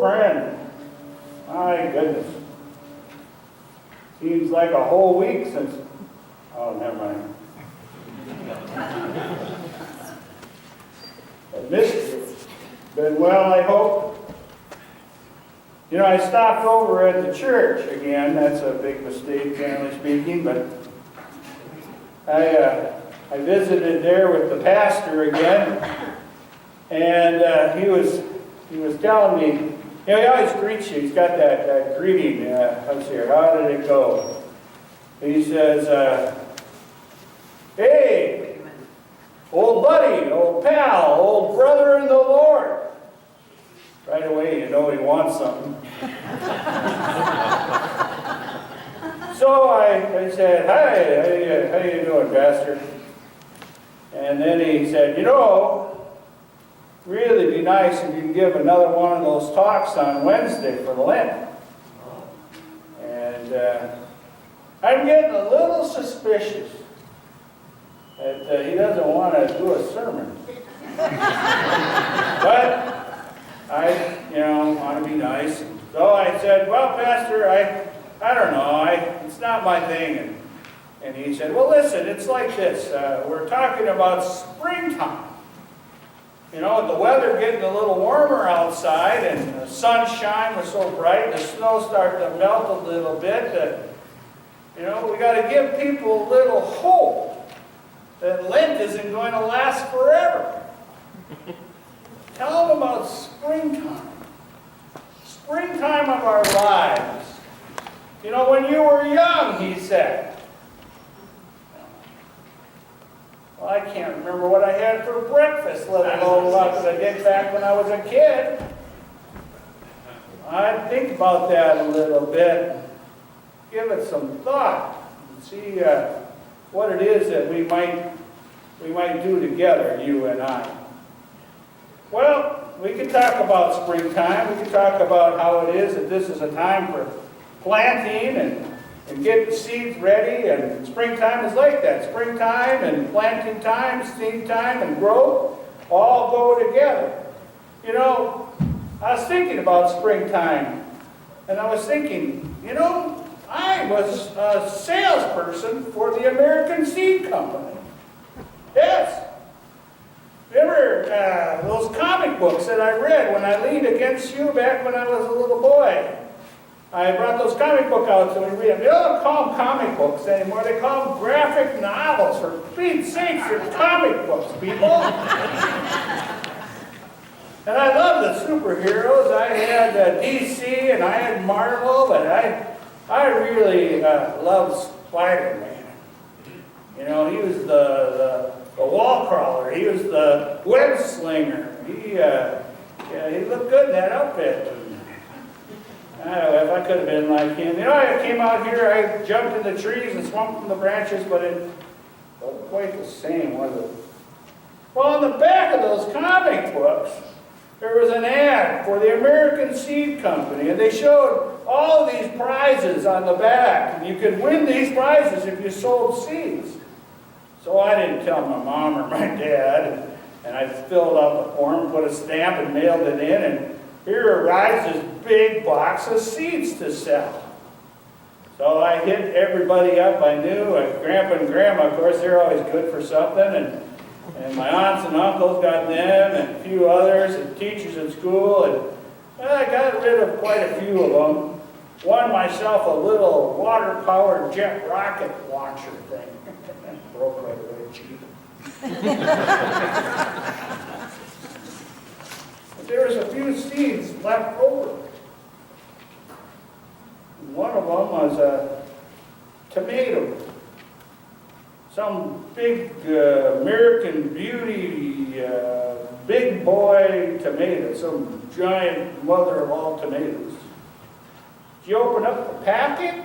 friend. My goodness. Seems like a whole week since... Oh, never mind. I missed you. Been well, I hope. You know, I stopped over at the church again. That's a big mistake, generally speaking, but I visited there with the pastor again, and he was telling me, you know, he always greets you. He's got that greeting. Let's hear, how did it go? He says, hey, old buddy, old pal, old brother in the Lord. Right away, you know he wants something. So I said, hi, how you doing, Pastor? And then he said, you know, really be nice if you can give another one of those talks on Wednesday for Lent. And I'm getting a little suspicious that he doesn't want to do a sermon. But I, you know, want to be nice. So I said, well, Pastor, I don't know, it's not my thing. And he said, well, listen, it's like this. We're talking about springtime. You know, the weather getting a little warmer outside, and the sunshine was so bright, the snow started to melt a little bit. You know, we got to give people a little hope that Lent isn't going to last forever. Tell them about springtime. Springtime of our lives. You know, when you were young, he said. Well, I can't remember what I had for breakfast, let alone what I did back when I was a kid. I'd think about that a little bit. Give it some thought. And see what it is that we might do together, you and I. Well, we can talk about springtime. We can talk about how it is that this is a time for planting and getting seeds ready. And springtime is like that. Springtime and planting time, seed time and growth all go together. You know, I was thinking about springtime. And I was thinking, you know, I was a salesperson for the American Seed Company. Yes. Remember those comic books that I read when I leaned against you back when I was a little boy? I brought those comic books out so we read them. They don't call them comic books anymore. They call them graphic novels. For Pete's sakes, they're comic books, people. And I love the superheroes. I had DC and I had Marvel, but I really loved Spider-Man. You know, he was the wall crawler. He was the web slinger. He looked good in that outfit. I don't know if I could have been like him. You know, I came out here, I jumped in the trees and swung from the branches, but it wasn't quite the same, was it? Well, on the back of those comic books, there was an ad for the American Seed Company, and they showed all of these prizes on the back. And you could win these prizes if you sold seeds. So I didn't tell my mom or my dad, and I filled out the form, put a stamp, and mailed it in, and here arrives this big box of seeds to sell. So I hit everybody up I knew. Grandpa and Grandma, of course, they're always good for something, and my aunts and uncles got them, and a few others, and teachers in school, and I got rid of quite a few of them. Won myself a little water-powered jet rocket launcher thing. Broke right away, cheap. But there was a few seeds left over. One of them was a tomato. Some big American Beauty big boy tomato, some giant mother of all tomatoes. Did you open up the packet?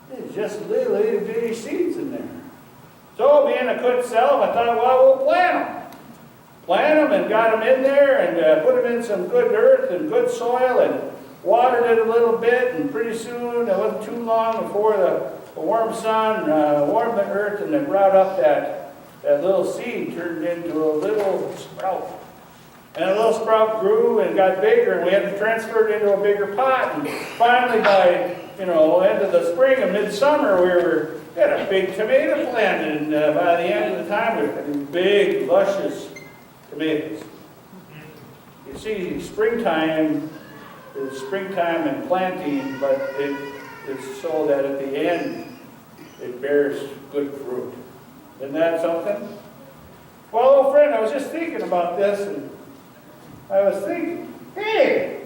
There's just little itty bitty seeds in there. So being I couldn't sell them, I thought, well, we'll plant them. Plant them and got them in there and put them in some good earth and good soil and watered it a little bit, and pretty soon, it wasn't too long before the warm sun warmed the earth and it brought up that little seed turned into a little sprout. And a little sprout grew and got bigger, and we had to transfer it into a bigger pot. And finally, by end of the spring and midsummer, we had a big tomato plant, and by the end of the time, we had these big, luscious tomatoes. You see, springtime is springtime and planting, but it is so that at the end, it bears good fruit. Isn't that something? Well, old friend, I was just thinking about this, and I was thinking, hey,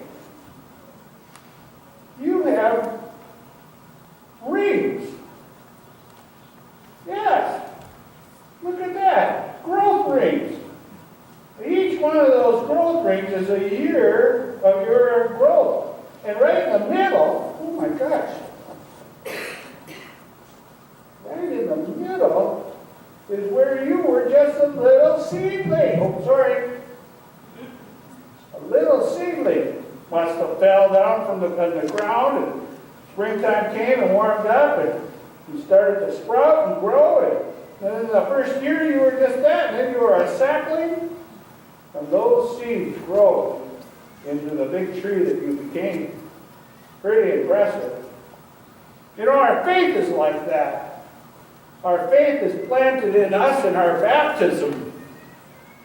you have rings. Yes, look at that, growth rings. Each one of those growth rings is a year of your growth. And right in the middle, oh my gosh, right in the middle is where you were just a little seedling. Oh, sorry. A little seedling must have fell down from the ground, and springtime came and warmed up, and you started to sprout and grow. And then the first year you were just that, and then you were a sapling. And those seeds grow into the big tree that you became. Pretty impressive. Our faith is like that. Our faith is planted in us in our baptism.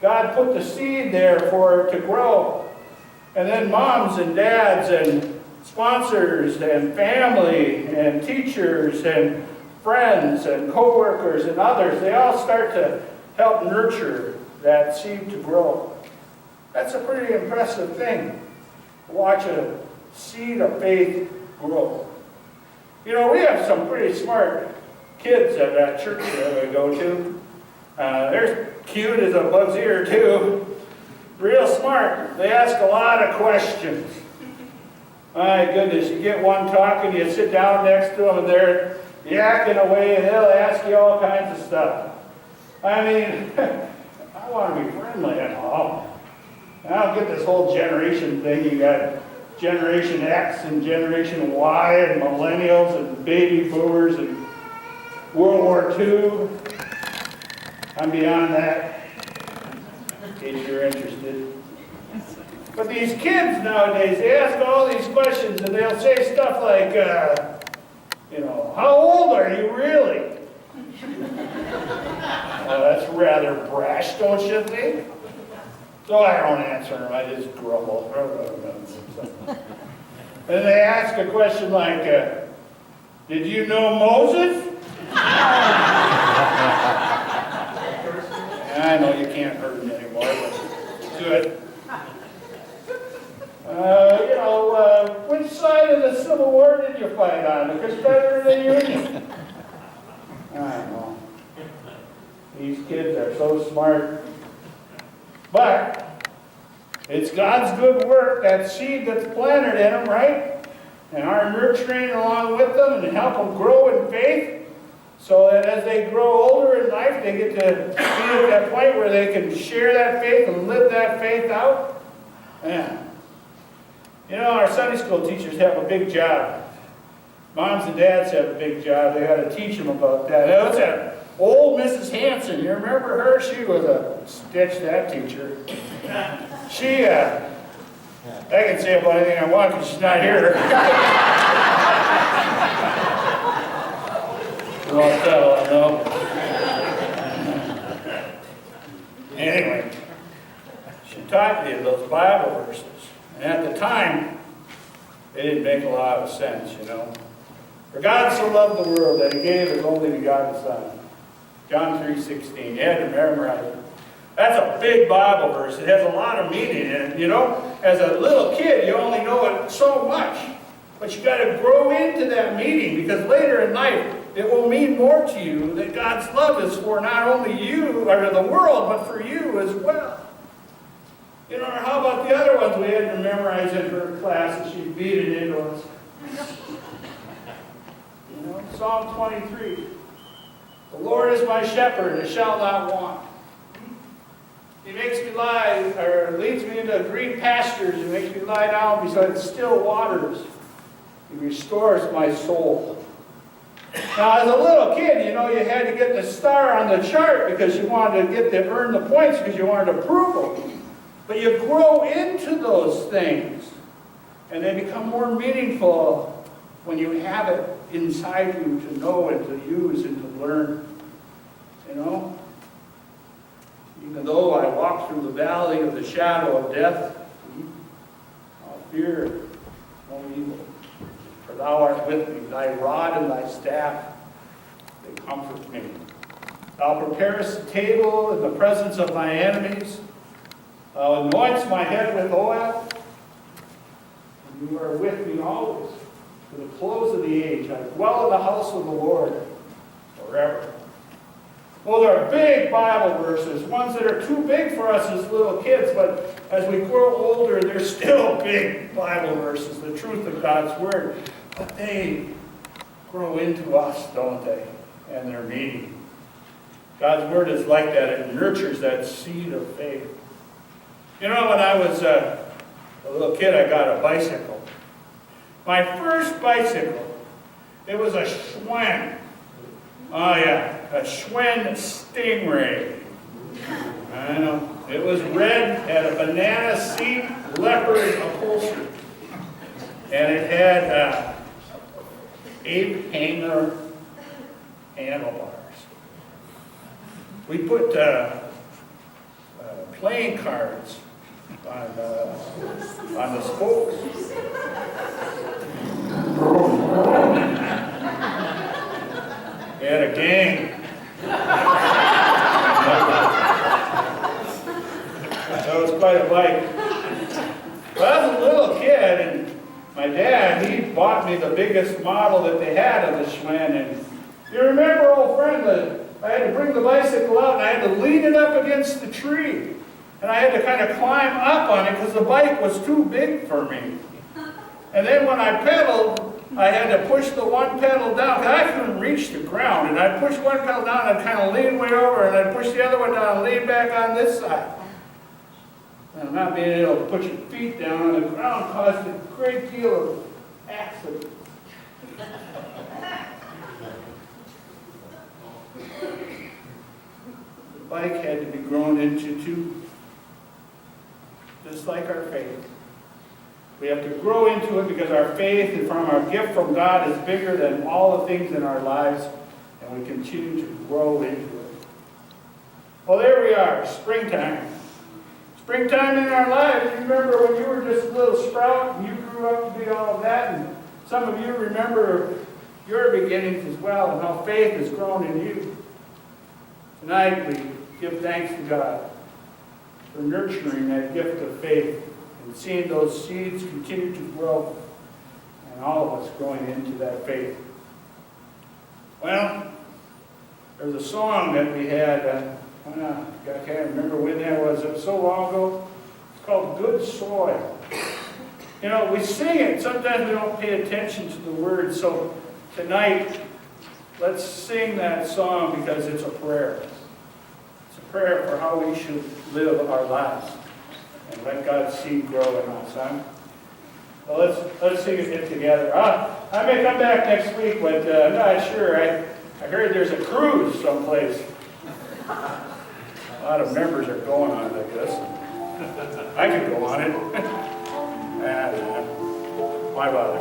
God put the seed there for it to grow. And then moms and dads and sponsors and family and teachers and friends and co-workers and others, they all start to help nurture that seed to grow. That's a pretty impressive thing, to watch a seed of faith grow. We have some pretty smart kids at that church that we go to. They're cute as a bug's ear, too. Real smart. They ask a lot of questions. My goodness, you get one talking, you sit down next to them, and they're yakking away, and they'll ask you all kinds of stuff. I mean, I want to be friendly and all. I don't get this whole generation thing. You got Generation X and Generation Y and millennials and baby boomers and World War II. I'm beyond that, in case you're interested. But these kids nowadays, they ask all these questions, and they'll say stuff like, how old are you really? Well, that's rather brash, don't you think? So I don't answer them, I just grumble. And they ask a question like, did you know Moses? I know you can't hurt him anymore, but good. Which side of the Civil War did you fight on, the Confederate or the Union? I don't know. These kids are so smart. But it's God's good work, that seed that's planted in them, right? And our nurturing along with them and help them grow in faith, so that as they grow older in life, they get to be at that point where they can share that faith and live that faith out. Yeah. Our Sunday school teachers have a big job. Moms and dads have a big job. They got to teach them about that. Now, what's that? Old Mrs. Hanson, you remember her? She was a stitch, that teacher. She, I can say about anything I want because she's not here. You won't tell, I know. Anyway, she taught me those Bible verses. And at the time, they didn't make a lot of sense, For God so loved the world that He gave His only begotten Son. John 3:16. You had to memorize it. That's a big Bible verse. It has a lot of meaning in it. As a little kid, you only know it so much. But you got to grow into that meaning, because later in life, it will mean more to you that God's love is for not only you or the world, but for you as well. How about the other ones we had to memorize in her class, and she beat it into us? Psalm 23. The Lord is my shepherd, and shall not want. He makes me lie, or leads me into green pastures, and makes me lie down beside still waters. He restores my soul. Now, as a little kid, you had to get the star on the chart because you wanted to earn the points because you wanted approval. But you grow into those things, and they become more meaningful when you have it inside you to know and to use and to learn. You know? Even though I walk through the valley of the shadow of death, I'll fear no evil. For thou art with me, thy rod and thy staff, they comfort me. Thou preparest a table in the presence of my enemies. Thou anoints my head with oil. And you are with me always, to the close of the age. I dwell in the house of the Lord forever. Well, there are big Bible verses, ones that are too big for us as little kids, but as we grow older, they're still big Bible verses, the truth of God's Word. But they grow into us, don't they? And their meaning. God's Word is like that. It nurtures that seed of faith. You know, when I was a little kid, I got a bicycle. My first bicycle, it was a Schwinn. Oh yeah, a Schwinn Stingray. I know. It was red, had a banana seat, leopard upholstery. And it had ape hanger handlebars. We put playing cards on the spokes. We had a gang. That was quite a bike. Well, I was a little kid, and my dad, he bought me the biggest model that they had of the Schwinn. And you remember, old friend, that I had to bring the bicycle out, and I had to lean it up against the tree. And I had to kind of climb up on it because the bike was too big for me. And then when I pedaled, I had to push the one pedal down, because I couldn't reach the ground. And I'd push one pedal down, and I'd kind of lean way over, and I'd push the other one down and lean back on this side. And not being able to put your feet down on the ground caused a great deal of accidents. The bike had to be grown into too, just like our faith. We have to grow into it because our faith and from our gift from God is bigger than all the things in our lives, and we continue to grow into it. Well, there we are, springtime. Springtime in our lives. You remember when you were just a little sprout and you grew up to be all of that, and some of you remember your beginnings as well and how faith has grown in you. Tonight we give thanks to God for nurturing that gift of faith and seeing those seeds continue to grow, and all of us growing into that faith. Well, there's a song that we had, I can't remember when that was. It was so long ago. It's called Good Soil. You know, we sing it. Sometimes we don't pay attention to the words. So tonight, let's sing that song because it's a prayer. It's a prayer for how we should live our lives and let God's seed grow in us. Huh? Well, let's sing it together. I may come back next week, but I'm not sure. I heard there's a cruise someplace. A lot of members are going on it, I guess. I could go on it. Why bother?